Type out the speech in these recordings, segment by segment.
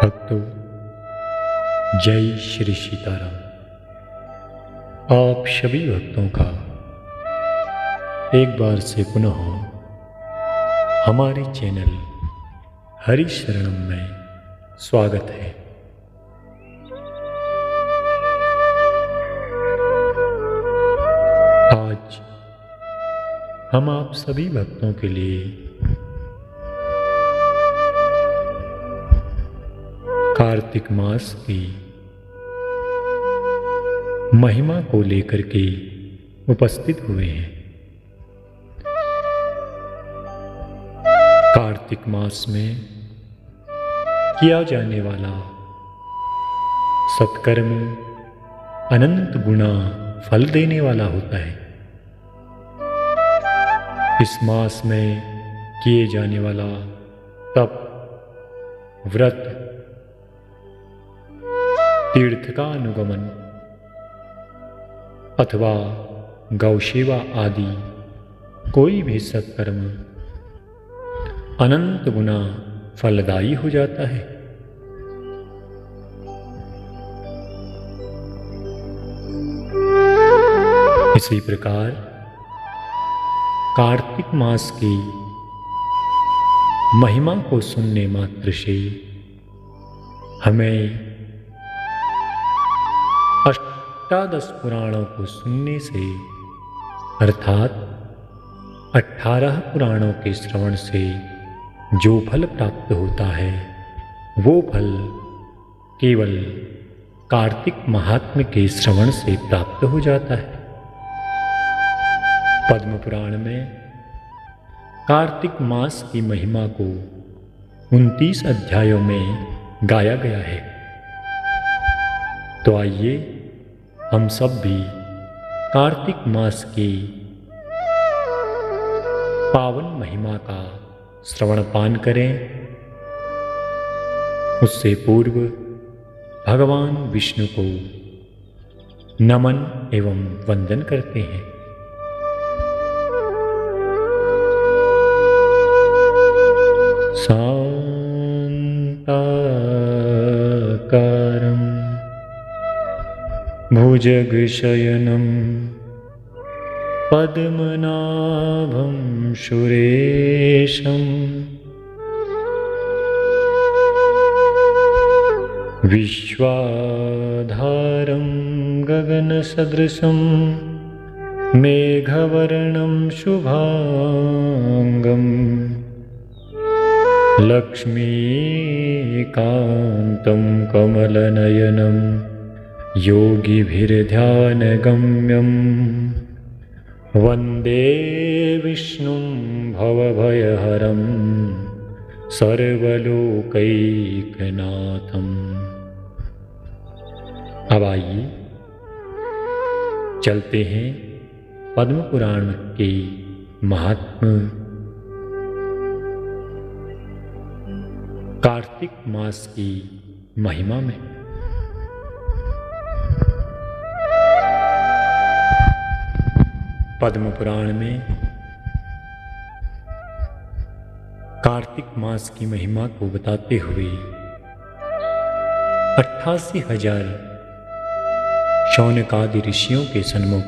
भक्तों, जय श्री सीताराम। आप सभी भक्तों का एक बार से पुनः हमारे चैनल हरि शरणम में स्वागत है। आज हम आप सभी भक्तों के लिए कार्तिक मास की महिमा को लेकर के उपस्थित हुए हैं। कार्तिक मास में किया जाने वाला सत्कर्म अनंत गुना फल देने वाला होता है। इस मास में किए जाने वाला तप, व्रत, तीर्थ का अनुगमन अथवा गौसेवा आदि कोई भी सत्कर्म अनंत गुना फलदायी हो जाता है। इसी प्रकार कार्तिक मास की महिमा को सुनने मात्र से हमें अष्टादश पुराणों को सुनने से अर्थात 18 पुराणों के श्रवण से जो फल प्राप्त होता है वो फल केवल कार्तिक महात्म्य के श्रवण से प्राप्त हो जाता है। पद्म पुराण में कार्तिक मास की महिमा को 29 अध्यायों में गाया गया है। तो आइए हम सब भी कार्तिक मास की पावन महिमा का श्रवण पान करें। उससे पूर्व भगवान विष्णु को नमन एवं वंदन करते हैं। शांताकारं भुजगशयनं पद्मनाभं सुरेशं विश्वाधारं गगनसदृशं मेघवर्णं शुभांगं लक्ष्मीकान्तं कमलनयनं योगिभिर्ध्यानगम्यं वन्दे विष्णुं भवभयहरं सर्वलोकैकनाथम्। अब आइए चलते हैं पद्म पुराण के महात्म्य कार्तिक मास की महिमा में। पद्म पुराण में कार्तिक मास की महिमा को बताते हुए 88,000 शौनकादि ऋषियों के सन्मुख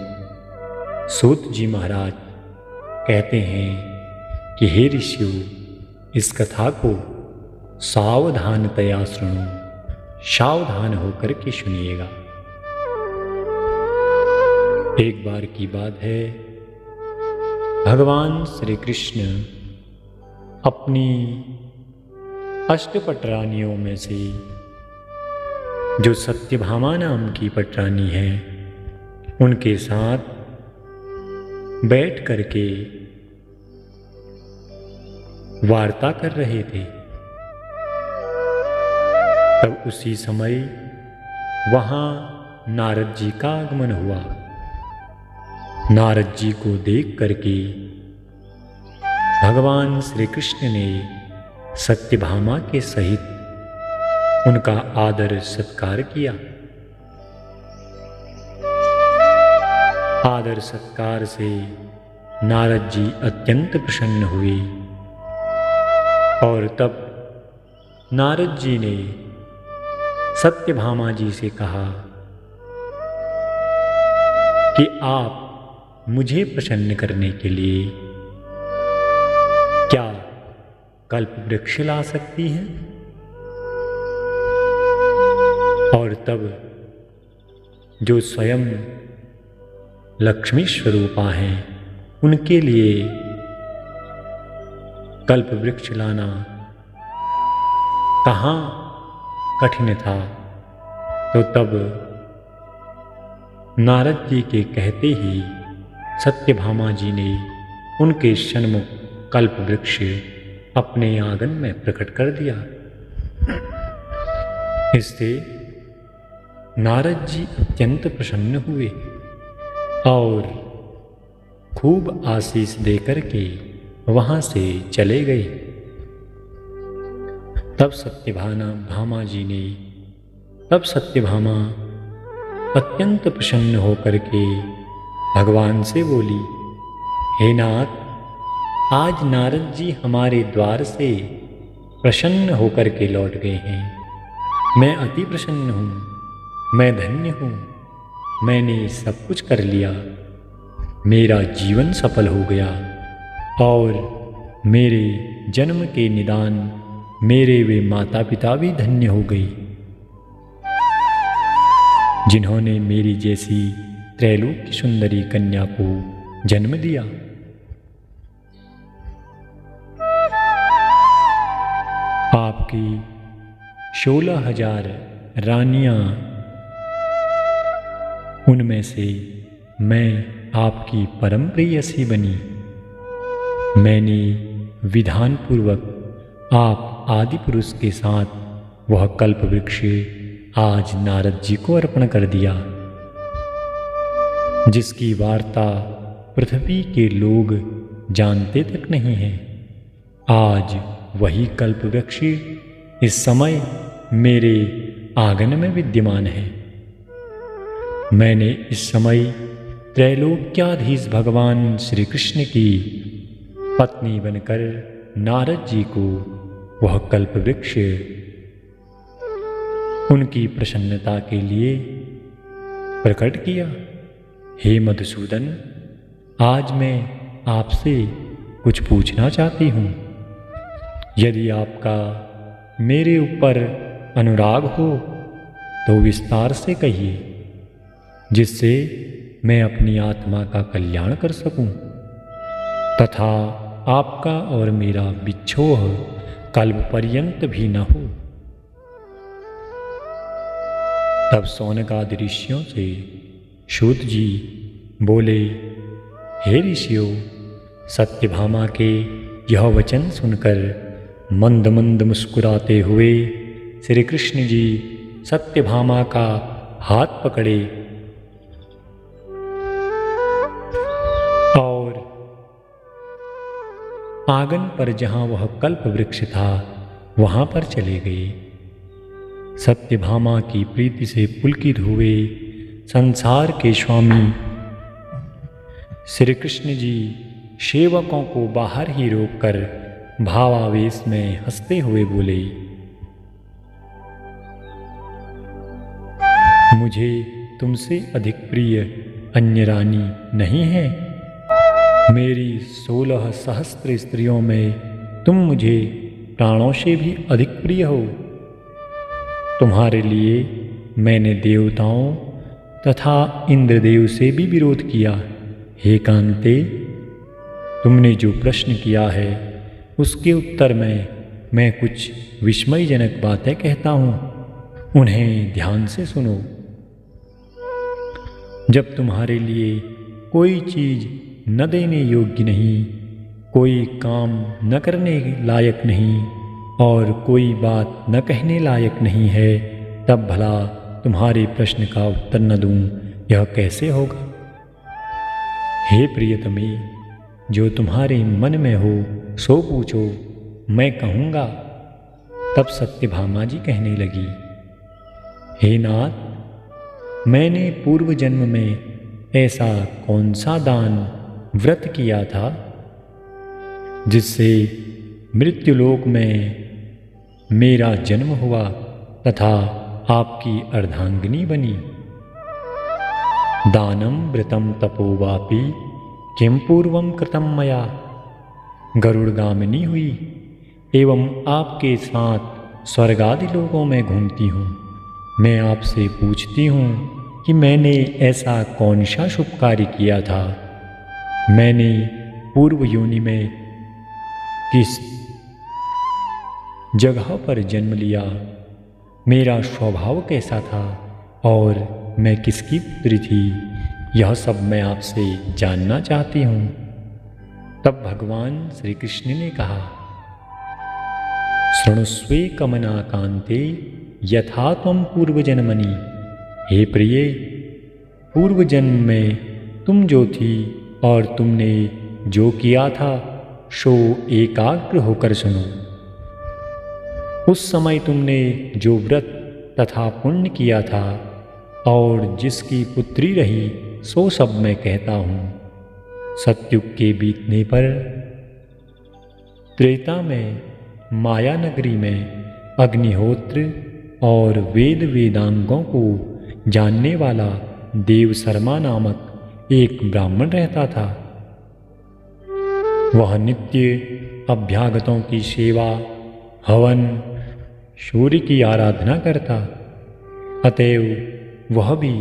सूत जी महाराज कहते हैं कि हे ऋषियों, इस कथा को सावधानतया सुनो, सावधान होकर के सुनिएगा। एक बार की बात है, भगवान श्री कृष्ण अपनी अष्टपटरानियों में से जो सत्यभामा नाम की पटरानी है उनके साथ बैठ करके वार्ता कर रहे थे। तब उसी समय वहां नारद जी का आगमन हुआ। नारद जी को देख करके भगवान श्री कृष्ण ने सत्यभामा के सहित उनका आदर सत्कार किया। आदर सत्कार से नारद जी अत्यंत प्रसन्न हुए और तब नारद जी ने सत्यभामा जी से कहा कि आप मुझे प्रसन्न करने के लिए क्या कल्प वृक्ष ला सकती हैं? और तब जो स्वयं लक्ष्मी स्वरूपा हैं उनके लिए कल्प वृक्ष लाना कहाँ कठिन था। तो तब नारद जी के कहते ही सत्यभामा जी ने उनके सन्मुख कल्प वृक्ष अपने आंगन में प्रकट कर दिया। इससे नारद जी अत्यंत प्रसन्न हुए और खूब आशीष देकर के वहां से चले गए। तब सत्यभामा अत्यंत प्रसन्न होकर के भगवान से बोली, हे नाथ, आज नारद जी हमारे द्वार से प्रसन्न होकर के लौट गए हैं। मैं अति प्रसन्न हूँ, मैं धन्य हूँ, मैंने सब कुछ कर लिया, मेरा जीवन सफल हो गया और मेरे जन्म के निदान मेरे वे माता पिता भी धन्य हो गई जिन्होंने मेरी जैसी त्रैलोक की सुंदरी कन्या को जन्म दिया। आपकी 16,000 रानियां, उनमें से मैं आपकी परम प्रेयसी बनी। मैंने विधानपूर्वक आप आदि पुरुष के साथ वह कल्प वृक्ष आज नारद जी को अर्पण कर दिया, जिसकी वार्ता पृथ्वी के लोग जानते तक नहीं हैं। आज वही कल्प वृक्ष इस समय मेरे आंगन में विद्यमान है। मैंने इस समय त्रैलोक्याधीश भगवान श्री कृष्ण की पत्नी बनकर नारद जी को वह कल्प वृक्ष उनकी प्रसन्नता के लिए प्रकट किया। हे मधुसूदन, आज मैं आपसे कुछ पूछना चाहती हूँ। यदि आपका मेरे ऊपर अनुराग हो तो विस्तार से कहिए, जिससे मैं अपनी आत्मा का कल्याण कर सकूं तथा आपका और मेरा बिछोह कल्प पर्यंत भी न हो। तब सौनकादि ऋषियों से सूत जी बोले, हे ऋषियों, सत्यभामा के यह वचन सुनकर मंद मंद मुस्कुराते हुए श्री कृष्ण जी सत्यभामा का हाथ पकड़े और आंगन पर जहां वह कल्प वृक्ष था वहां पर चले गए। सत्यभामा की प्रीति से पुलकित हुए संसार के स्वामी श्री कृष्ण जी सेवकों को बाहर ही रोककर भावावेश में हंसते हुए बोले, मुझे तुमसे अधिक प्रिय अन्य रानी नहीं है। मेरी 16 सहस्त्र स्त्रियों में तुम मुझे प्राणों से भी अधिक प्रिय हो। तुम्हारे लिए मैंने देवताओं तथा इंद्रदेव से भी विरोध किया। हे कांते, तुमने जो प्रश्न किया है उसके उत्तर में मैं कुछ विस्मयजनक बातें कहता हूँ, उन्हें ध्यान से सुनो। जब तुम्हारे लिए कोई चीज न देने योग्य नहीं, कोई काम न करने लायक नहीं और कोई बात न कहने लायक नहीं है, तब भला तुम्हारे प्रश्न का उत्तर न दूं, यह कैसे होगा? हे प्रियतमे, जो तुम्हारे मन में हो सो पूछो, मैं कहूँगा। तब सत्यभामा जी कहने लगी, हे नाथ, मैंने पूर्व जन्म में ऐसा कौन सा दान व्रत किया था जिससे मृत्युलोक में मेरा जन्म हुआ तथा आपकी अर्धांगिनी बनी। दानम व्रतम तपोवापि किम पूर्वम कृतम मया। गरुड़गामिनी हुई एवं आपके साथ स्वर्ग आदि लोकों में घूमती हूँ। मैं आपसे पूछती हूँ कि मैंने ऐसा कौन सा शुभ कार्य किया था। मैंने पूर्व योनि में किस जगह पर जन्म लिया, मेरा स्वभाव कैसा था और मैं किसकी पुत्री थी, यह सब मैं आपसे जानना चाहती हूँ। तब भगवान श्री कृष्ण ने कहा, शृणुस्वे कमनाकांते यथा त्वं पूर्वजन्मनि। हे प्रिय, पूर्व जन्म में तुम जो थी और तुमने जो किया था सो एकाग्र होकर सुनो। उस समय तुमने जो व्रत तथा पुण्य किया था और जिसकी पुत्री रही सो सब मैं कहता हूँ। सतयुग के बीतने पर त्रेता में माया नगरी में अग्निहोत्र और वेद वेदांगों को जानने वाला देव शर्मा नामक एक ब्राह्मण रहता था। वह नित्य अभ्यागतों की सेवा, हवन, सूर्य की आराधना करता। अतएव वह भी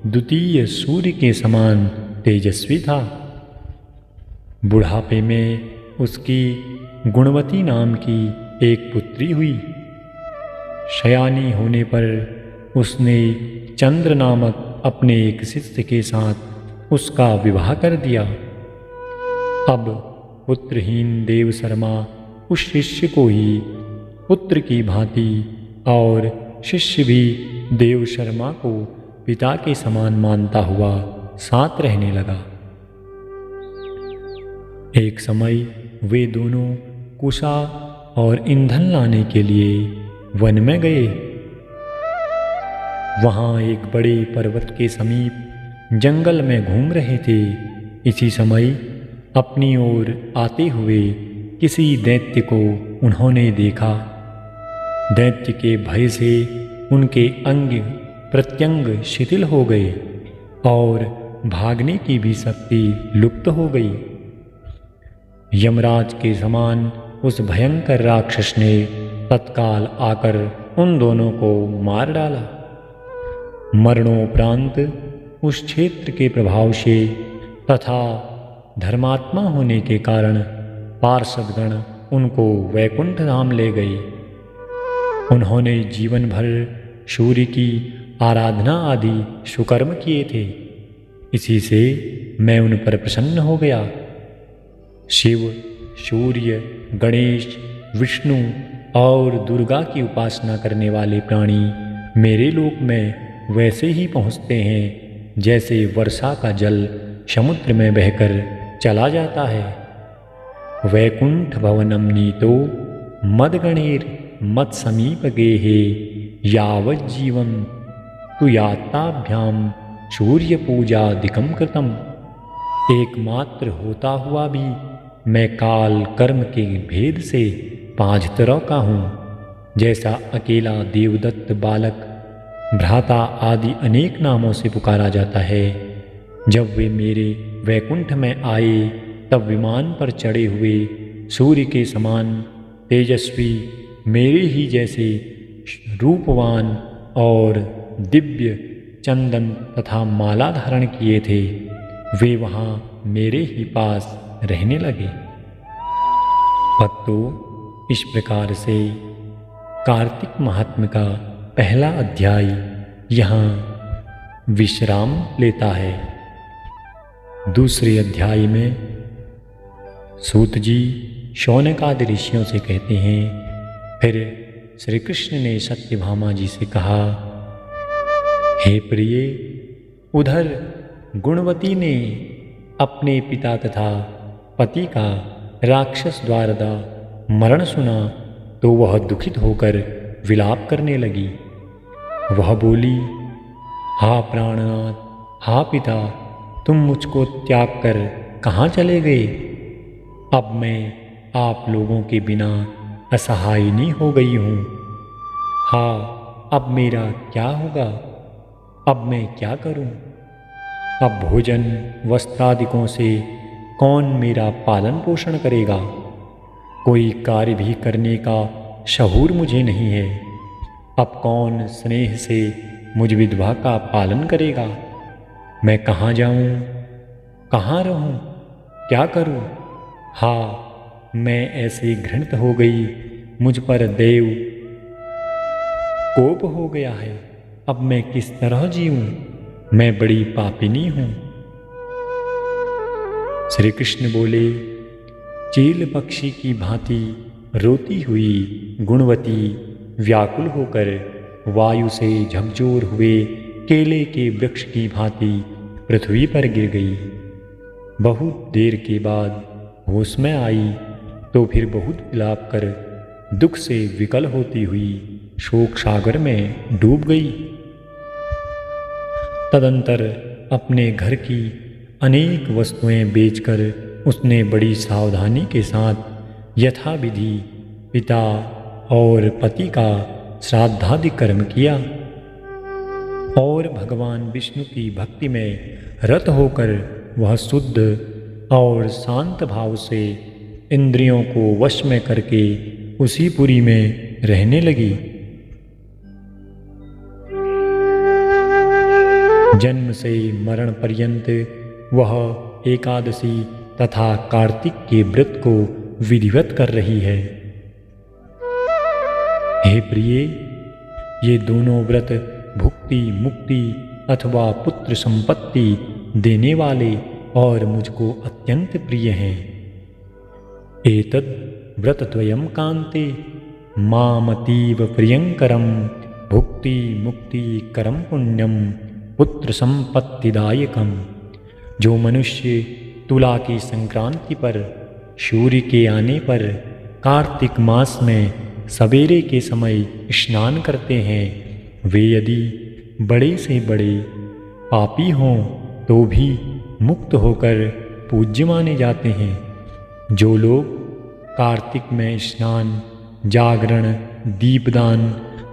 द्वितीय सूर्य के समान तेजस्वी था। बुढ़ापे में उसकी गुणवती नाम की एक पुत्री हुई। शयानी होने पर उसने चंद्र नामक अपने एक शिष्य के साथ उसका विवाह कर दिया। अब पुत्रहीन देव शर्मा उस शिष्य को ही पुत्र की भांति और शिष्य भी देव शर्मा को पिता के समान मानता हुआ साथ रहने लगा। एक समय वे दोनों कुशा और ईंधन लाने के लिए वन में गए। वहां एक बड़े पर्वत के समीप जंगल में घूम रहे थे। इसी समय अपनी ओर आते हुए किसी दैत्य को उन्होंने देखा। दैत्य के भय से उनके अंग प्रत्यंग शिथिल हो गए और भागने की भी शक्ति लुप्त हो गई। यमराज के समान उस भयंकर राक्षस ने तत्काल आकर उन दोनों को मार डाला। मरणोपरांत उस क्षेत्र के प्रभाव से तथा धर्मात्मा होने के कारण पार्षदगण उनको वैकुंठ धाम ले गए। उन्होंने जीवन भर सूर्य की आराधना आदि सुकर्म किए थे। इसी से मैं उन पर प्रसन्न हो गया। शिव, सूर्य, गणेश, विष्णु और दुर्गा की उपासना करने वाले प्राणी मेरे लोक में वैसे ही पहुँचते हैं जैसे वर्षा का जल समुद्र में बहकर चला जाता है। वैकुंठ भवनम नीतो मदगणेर मत समीप गेहे यावज्जीवं जीवम तु याताभ्याम सूर्य पूजादिकम कृतम। एकमात्र होता हुआ भी मैं काल कर्म के भेद से 5 तरह का हूँ। जैसा अकेला देवदत्त बालक भ्राता आदि अनेक नामों से पुकारा जाता है। जब वे मेरे वैकुंठ में आए तब विमान पर चढ़े हुए सूर्य के समान तेजस्वी मेरे ही जैसे रूपवान और दिव्य चंदन तथा माला धारण किए थे, वे वहाँ मेरे ही पास रहने लगे। भक्तों, इस प्रकार से कार्तिक महात्म्य का पहला अध्याय यहाँ विश्राम लेता है। दूसरे अध्याय में सूत जी शौनक आदि ऋषियों से कहते हैं, फिर श्री कृष्ण ने सत्यभामा जी से कहा, हे प्रिय, उधर गुणवती ने अपने पिता तथा पति का राक्षस द्वारा मरण सुना तो वह दुखित होकर विलाप करने लगी। वह बोली, हा प्राणनाथ, हा पिता, तुम मुझको त्याग कर कहाँ चले गए? अब मैं आप लोगों के बिना असहायिनी हो गई हूँ। हा अब मेरा क्या होगा? अब मैं क्या करूं? अब भोजन वस्त्रादिकों से कौन मेरा पालन पोषण करेगा? कोई कार्य भी करने का शऊर मुझे नहीं है। अब कौन स्नेह से मुझ विधवा का पालन करेगा? मैं कहाँ जाऊं? कहाँ रहूं? क्या करूं? हाँ, मैं ऐसे घृणित हो गई, मुझ पर देव कोप हो गया है। अब मैं किस तरह जीऊं? मैं बड़ी पापिनी हूं। श्री कृष्ण बोले, चील पक्षी की भांति रोती हुई गुणवती व्याकुल होकर वायु से झकझोर हुए केले के वृक्ष की भांति पृथ्वी पर गिर गई। बहुत देर के बाद होश में आई तो फिर बहुत विलाप कर दुख से विकल होती हुई शोक सागर में डूब गई। तदंतर अपने घर की अनेक वस्तुएं बेचकर उसने बड़ी सावधानी के साथ यथाविधि पिता और पति का श्राद्धादि कर्म किया और भगवान विष्णु की भक्ति में रत होकर वह शुद्ध और शांत भाव से इंद्रियों को वश में करके उसी पुरी में रहने लगी। जन्म से मरण पर्यंत वह एकादशी तथा कार्तिक के व्रत को विधिवत कर रही है। हे प्रिय, ये दोनों व्रत भुक्ति मुक्ति अथवा पुत्र संपत्ति देने वाले और मुझको अत्यंत प्रिय हैं। एतद् व्रतद्वयं कान्ते मामतीव प्रियंकरं भुक्ति मुक्ति करम पुण्यम पुत्र संपत्तिदायकम। जो मनुष्य तुला की संक्रांति पर सूर्य के आने पर कार्तिक मास में सवेरे के समय स्नान करते हैं, वे यदि बड़े से बड़े पापी हों तो भी मुक्त होकर पूज्य माने जाते हैं। जो लोग कार्तिक में स्नान, जागरण, दीपदान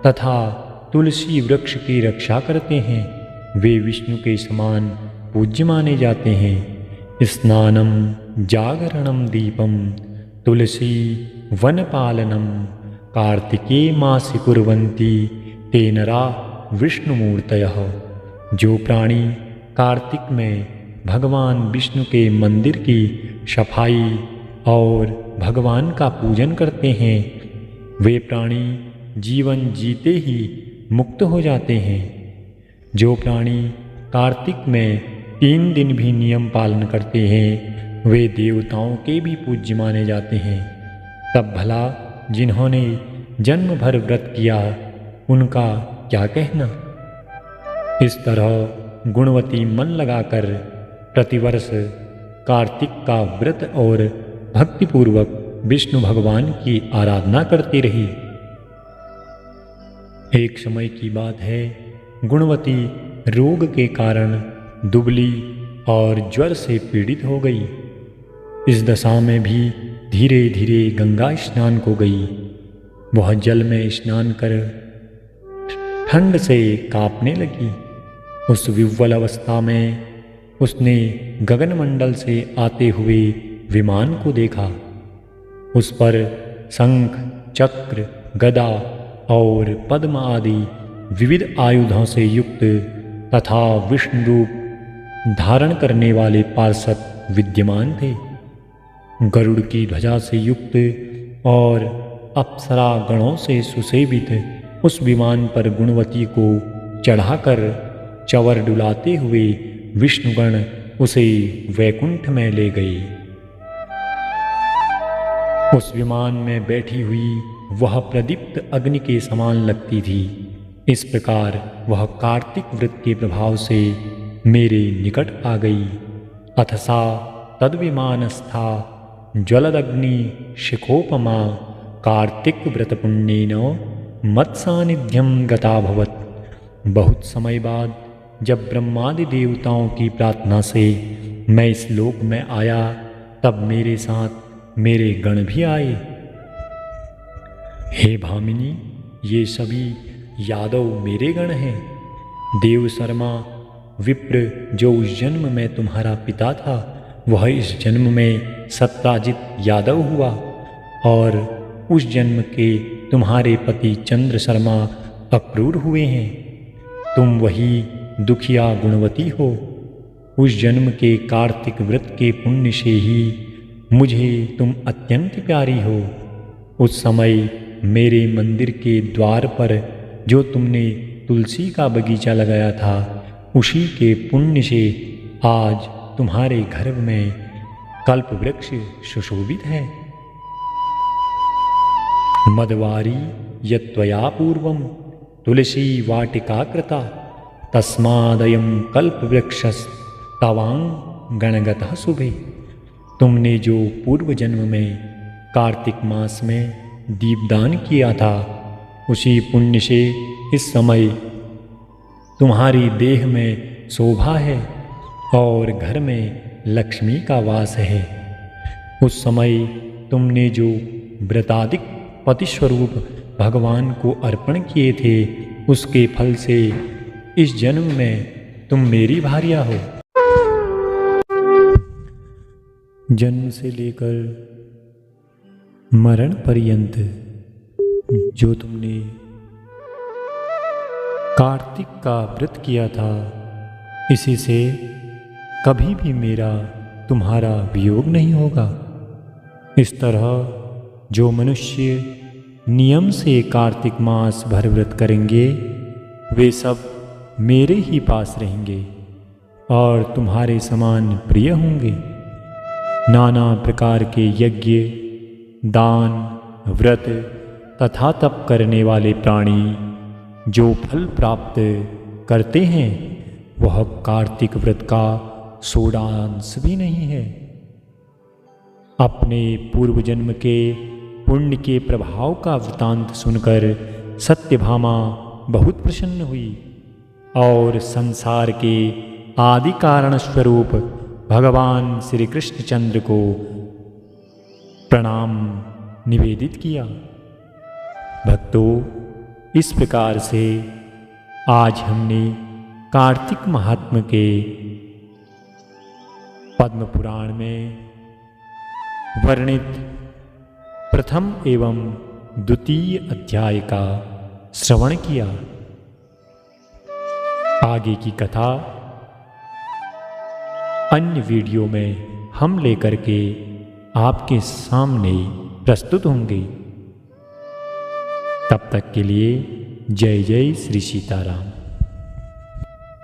तथा तुलसी वृक्ष की रक्षा करते हैं, वे विष्णु के समान पूज्य माने जाते हैं। स्नानम जागरणम दीपम तुलसी वनपालनम कार्तिके मासि कुर्वन्ति ते नरा विष्णुमूर्तयः। जो प्राणी कार्तिक में भगवान विष्णु के मंदिर की सफाई और भगवान का पूजन करते हैं, वे प्राणी जीवन जीते ही मुक्त हो जाते हैं। जो प्राणी कार्तिक में 3 दिन भी नियम पालन करते हैं, वे देवताओं के भी पूज्य माने जाते हैं। तब भला जिन्होंने जन्म भर व्रत किया, उनका क्या कहना। इस तरह गुणवती मन लगाकर प्रतिवर्ष कार्तिक का व्रत और भक्तिपूर्वक विष्णु भगवान की आराधना करती रही। एक समय की बात है, गुणवती रोग के कारण दुबली और ज्वर से पीड़ित हो गई। इस दशा में भी धीरे धीरे गंगा स्नान को गई। वह जल में स्नान कर ठंड से कांपने लगी। उस विह्वल अवस्था में उसने गगनमंडल से आते हुए विमान को देखा। उस पर शंख, चक्र, गदा और पद्म आदि विविध आयुधों से युक्त तथा विष्णु रूप धारण करने वाले पार्षद विद्यमान थे। गरुड़ की ध्वजा से युक्त और अप्सरा गणों से सुशोभित उस विमान पर गुणवती को चढ़ाकर चंवर डुलाते हुए विष्णुगण उसे वैकुंठ में ले गए। उस विमान में बैठी हुई वह प्रदीप्त अग्नि के समान लगती थी। इस प्रकार वह कार्तिक व्रत के प्रभाव से मेरे निकट आ गई। अथ सा तद्विमानस्था ज्वलदग्नि शिखोपमा कार्तिक व्रत पुण्येन मत्सानिध्यम गताभवत्। बहुत समय बाद जब ब्रह्मादि देवताओं की प्रार्थना से मैं इस लोक में आया, तब मेरे साथ मेरे गण भी आए। हे भामिनी, ये सभी यादव मेरे गण हैं। देव शर्मा विप्र जो उस जन्म में तुम्हारा पिता था, वह इस जन्म में सत्राजित यादव हुआ, और उस जन्म के तुम्हारे पति चंद्र शर्मा अक्रूर हुए हैं। तुम वही दुखिया गुणवती हो। उस जन्म के कार्तिक व्रत के पुण्य से ही मुझे तुम अत्यंत प्यारी हो। उस समय मेरे मंदिर के द्वार पर जो तुमने तुलसी का बगीचा लगाया था, उसी के पुण्य से आज तुम्हारे घर में कल्प वृक्ष सुशोभित है। मदवारी यत्त्वया पूर्वं तुलसी वाटिका कृता, तस्मादयं कल्पवृक्षस्तवां गणगतः शुभे। तुमने जो पूर्व जन्म में कार्तिक मास में दीपदान किया था, उसी पुण्य से इस समय तुम्हारी देह में शोभा है और घर में लक्ष्मी का वास है। उस समय तुमने जो व्रतादिक पतिस्वरूप भगवान को अर्पण किए थे, उसके फल से इस जन्म में तुम मेरी भार्या हो। जन्म से लेकर मरण पर्यंत जो तुमने कार्तिक का व्रत किया था, इसी से कभी भी मेरा तुम्हारा वियोग नहीं होगा। इस तरह जो मनुष्य नियम से कार्तिक मास भर व्रत करेंगे, वे सब मेरे ही पास रहेंगे और तुम्हारे समान प्रिय होंगे। नाना प्रकार के यज्ञ, दान, व्रत तथा तप करने वाले प्राणी जो फल प्राप्त करते हैं, वह कार्तिक व्रत का सोडांश भी नहीं है। अपने पूर्व जन्म के पुण्य के प्रभाव का वृतांत सुनकर सत्यभामा बहुत प्रसन्न हुई और संसार के आदि कारण स्वरूप भगवान श्री कृष्णचंद्र को प्रणाम निवेदित किया। भक्तों, इस प्रकार से आज हमने कार्तिक महात्म्य के पद्म पुराण में वर्णित प्रथम एवं द्वितीय अध्याय का श्रवण किया। आगे की कथा अन्य वीडियो में हम लेकर के आपके सामने प्रस्तुत होंगे। तब तक के लिए जय जय श्री सीताराम।